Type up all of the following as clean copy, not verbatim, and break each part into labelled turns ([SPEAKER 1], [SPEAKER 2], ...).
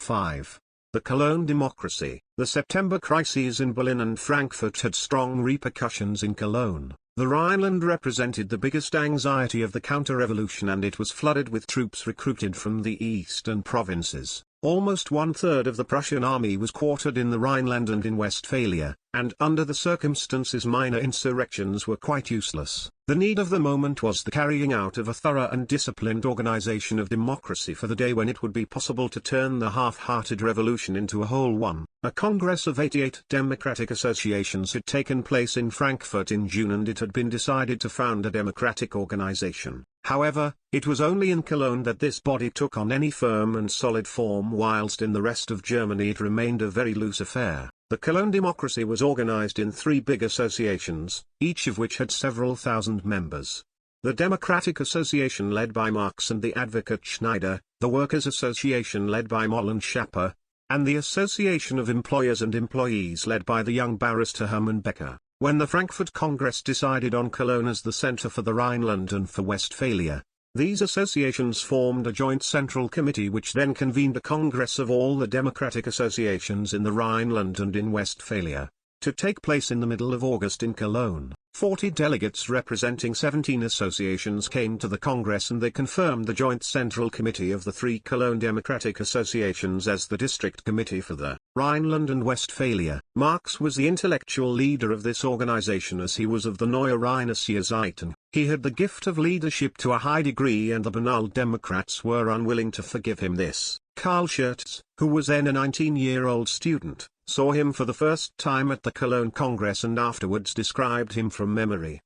[SPEAKER 1] 5. The Cologne democracy. The September crises in Berlin and Frankfurt had strong repercussions in Cologne. The Rhineland represented the biggest anxiety of the counter-revolution, and it was flooded with troops recruited from the eastern provinces. Almost one-third of the Prussian army was quartered in the Rhineland and in Westphalia, and under the circumstances minor insurrections were quite useless. The need of the moment was the carrying out of a thorough and disciplined organization of democracy for the day when it would be possible to turn the half-hearted revolution into a whole one. A congress of 88 democratic associations had taken place in Frankfurt in June, and it had been decided to found a democratic organization. However, it was only in Cologne that this body took on any firm and solid form, whilst in the rest of Germany it remained a very loose affair. The Cologne democracy was organized in 3 big associations, each of which had several thousand members. The Democratic Association led by Marx and the Advocate Schneider, the Workers' Association led by Moll and Schapper, and the Association of Employers and Employees led by the young barrister Hermann Becker. When the Frankfurt Congress decided on Cologne as the center for the Rhineland and for Westphalia, these associations formed a joint central committee which then convened a congress of all the democratic associations in the Rhineland and in Westphalia, to take place in the middle of August in Cologne. 40 delegates representing 17 associations came to the Congress, and they confirmed the joint central committee of the 3 Cologne democratic associations as the district committee for the Rhineland and Westphalia. Marx was the intellectual leader of this organization, as he was of the Neue Rheinische Zeiten. He had the gift of leadership to a high degree, and the banal Democrats were unwilling to forgive him this. Karl, who was then a 19-year-old student, saw him for the first time at the Cologne Congress and afterwards described him from memory.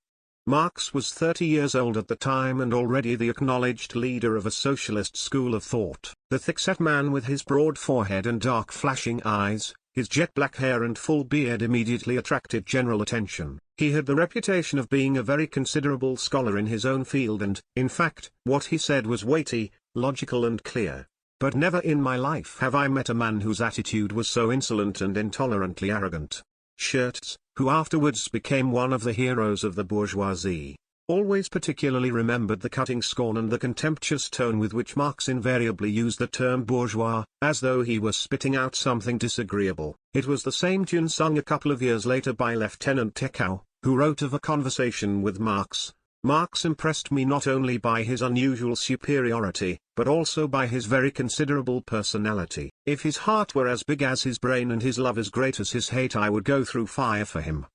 [SPEAKER 1] Marx was 30 years old at the time and already the acknowledged leader of a socialist school of thought. The thick-set man with his broad forehead and dark flashing eyes, his jet-black hair and full beard immediately attracted general attention. He had the reputation of being a very considerable scholar in his own field, and, in fact, what he said was weighty, logical and clear. But never in my life have I met a man whose attitude was so insolent and intolerantly arrogant. Schertz, who afterwards became one of the heroes of the bourgeoisie, always particularly remembered the cutting scorn and the contemptuous tone with which Marx invariably used the term bourgeois, as though he were spitting out something disagreeable. It was the same tune sung a couple of years later by Lieutenant Techau, who wrote of a conversation with Marx. Marx impressed me not only by his unusual superiority, but also by his very considerable personality. If his heart were as big as his brain and his love as great as his hate, I would go through fire for him.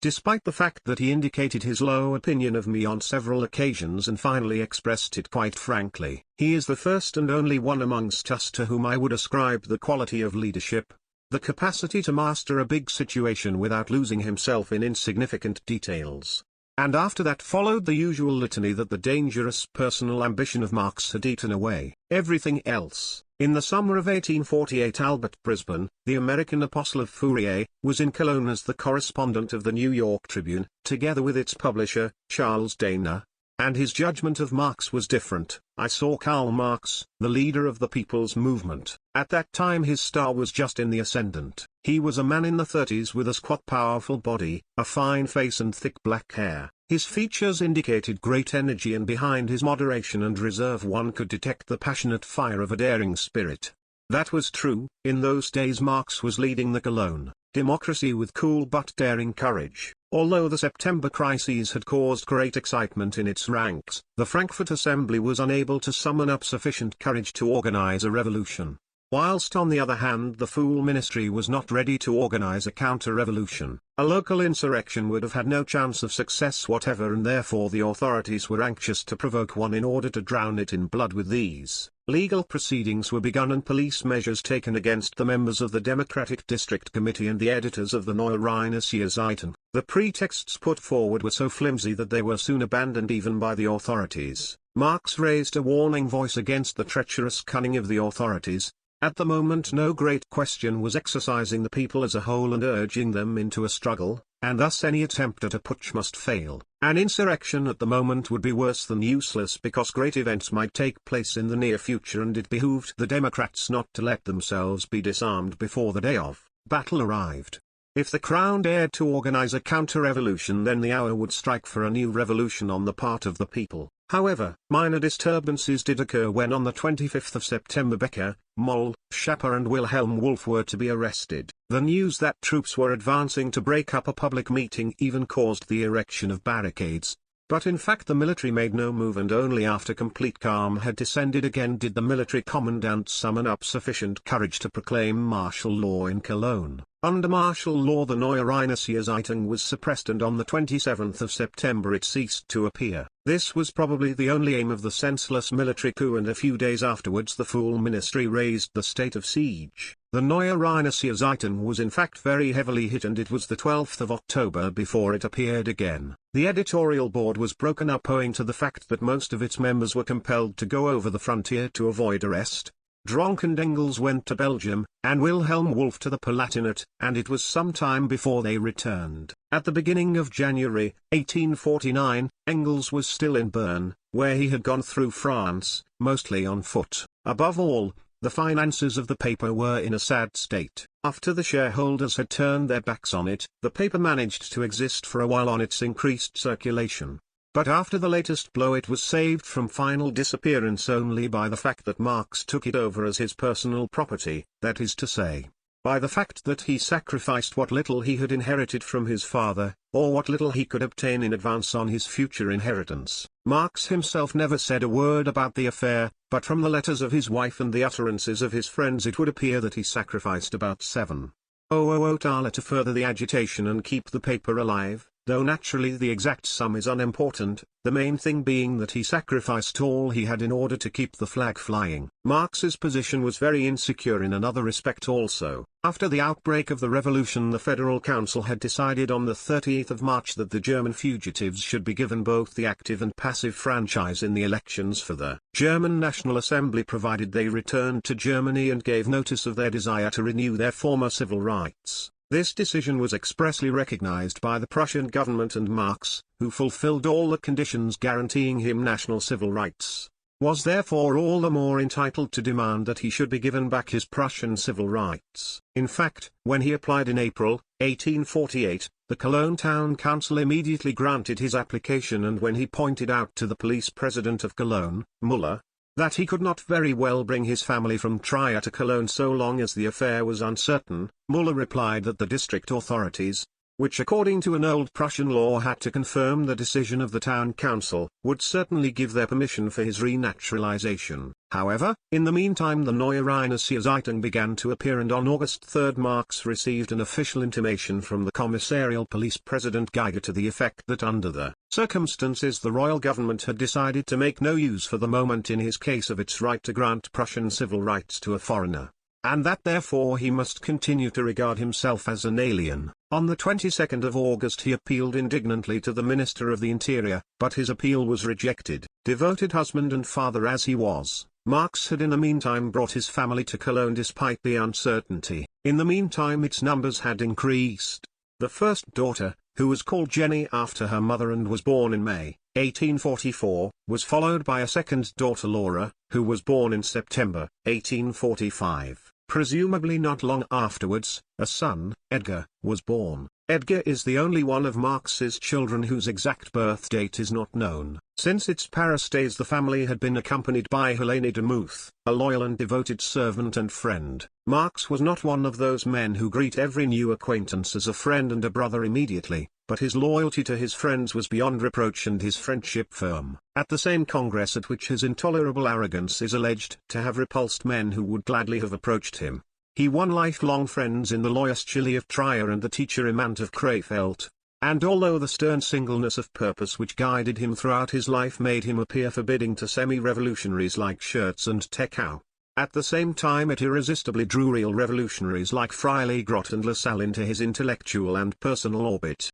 [SPEAKER 1] Despite the fact that he indicated his low opinion of me on several occasions and finally expressed it quite frankly, he is the first and only one amongst us to whom I would ascribe the quality of leadership, the capacity to master a big situation without losing himself in insignificant details. And after that followed the usual litany that the dangerous personal ambition of Marx had eaten away everything else. In the summer of 1848 Albert Brisbane, the American apostle of Fourier, was in Cologne as the correspondent of the New York Tribune, together with its publisher, Charles Dana. And his judgment of Marx was different. I saw Karl Marx, the leader of the people's movement. At that time his star was just in the ascendant. He was a man in the 30s with a squat powerful body, a fine face and thick black hair. His features indicated great energy, and behind his moderation and reserve one could detect the passionate fire of a daring spirit. That was true. In those days Marx was leading the Cologne democracy with cool but daring courage. Although the September crises had caused great excitement in its ranks, the Frankfurt Assembly was unable to summon up sufficient courage to organize a revolution. Whilst on the other hand the Fool Ministry was not ready to organize a counter-revolution, a local insurrection would have had no chance of success whatever, and therefore the authorities were anxious to provoke one in order to drown it in blood with these. Legal proceedings were begun and police measures taken against the members of the Democratic District Committee and the editors of the Neue Rheinische Zeiten. The pretexts put forward were so flimsy that they were soon abandoned even by the authorities. Marx raised a warning voice against the treacherous cunning of the authorities. At the moment no great question was exercising the people as a whole and urging them into a struggle, and thus any attempt at a putsch must fail. An insurrection at the moment would be worse than useless because great events might take place in the near future, and it behooved the Democrats not to let themselves be disarmed before the day of battle arrived. If the Crown dared to organize a counter-revolution, then the hour would strike for a new revolution on the part of the people. However, minor disturbances did occur when on the 25th of September Becker, Moll, Schapper and Wilhelm Wolff were to be arrested. The news that troops were advancing to break up a public meeting even caused the erection of barricades. But in fact the military made no move, and only after complete calm had descended again did the military commandant summon up sufficient courage to proclaim martial law in Cologne. Under martial law the Neue Rheinische Zeitung was suppressed, and on the 27th of September it ceased to appear. This was probably the only aim of the senseless military coup, and a few days afterwards the Fool ministry raised the state of siege. The Neue Rheinische Zeitung was in fact very heavily hit, and it was the 12th of October before it appeared again. The editorial board was broken up owing to the fact that most of its members were compelled to go over the frontier to avoid arrest. Dronk and Engels went to Belgium, and Wilhelm Wolff to the Palatinate, and it was some time before they returned. At the beginning of January, 1849, Engels was still in Bern, where he had gone through France, mostly on foot. Above all, the finances of the paper were in a sad state. After the shareholders had turned their backs on it, the paper managed to exist for a while on its increased circulation. But after the latest blow it was saved from final disappearance only by the fact that Marx took it over as his personal property, that is to say, by the fact that he sacrificed what little he had inherited from his father, or what little he could obtain in advance on his future inheritance. Marx himself never said a word about the affair, but from the letters of his wife and the utterances of his friends it would appear that he sacrificed about 7,000 thaler to further the agitation and keep the paper alive. Though naturally the exact sum is unimportant, the main thing being that he sacrificed all he had in order to keep the flag flying. Marx's position was very insecure in another respect also. After the outbreak of the revolution, the Federal Council had decided on the 30th of March that the German fugitives should be given both the active and passive franchise in the elections for the German National Assembly, provided they returned to Germany and gave notice of their desire to renew their former civil rights. This decision was expressly recognized by the Prussian government, and Marx, who fulfilled all the conditions guaranteeing him national civil rights, was therefore all the more entitled to demand that he should be given back his Prussian civil rights. In fact, when he applied in April, 1848, the Cologne Town Council immediately granted his application, and when he pointed out to the police president of Cologne, Müller, that he could not very well bring his family from Trier to Cologne so long as the affair was uncertain, Müller replied that the district authorities, which according to an old Prussian law had to confirm the decision of the town council, would certainly give their permission for his renaturalization. However, in the meantime the Neue Rheinische Zeitung began to appear, and on August 3 Marx received an official intimation from the commissarial police president Geiger to the effect that under the circumstances the royal government had decided to make no use for the moment in his case of its right to grant Prussian civil rights to a foreigner, and that therefore he must continue to regard himself as an alien. On the 22nd of August he appealed indignantly to the Minister of the Interior, but his appeal was rejected. Devoted husband and father as he was, Marx had in the meantime brought his family to Cologne despite the uncertainty. In the meantime its numbers had increased. The first daughter, who was called Jenny after her mother and was born in May, 1844, was followed by a second daughter Laura, who was born in September, 1845. Presumably not long afterwards, a son, Edgar, was born. Edgar is the only one of Marx's children whose exact birth date is not known. Since its Paris days the family had been accompanied by Helene de Muth, a loyal and devoted servant and friend. Marx was not one of those men who greet every new acquaintance as a friend and a brother immediately, but his loyalty to his friends was beyond reproach and his friendship firm. At the same Congress at which his intolerable arrogance is alleged to have repulsed men who would gladly have approached him, he won lifelong friends in the lawyer Schilly of Trier and the teacher Imant of Krefeld, and although the stern singleness of purpose which guided him throughout his life made him appear forbidding to semi-revolutionaries like Schertz and Techow, at the same time it irresistibly drew real revolutionaries like Freiligrath and Lassalle into his intellectual and personal orbit.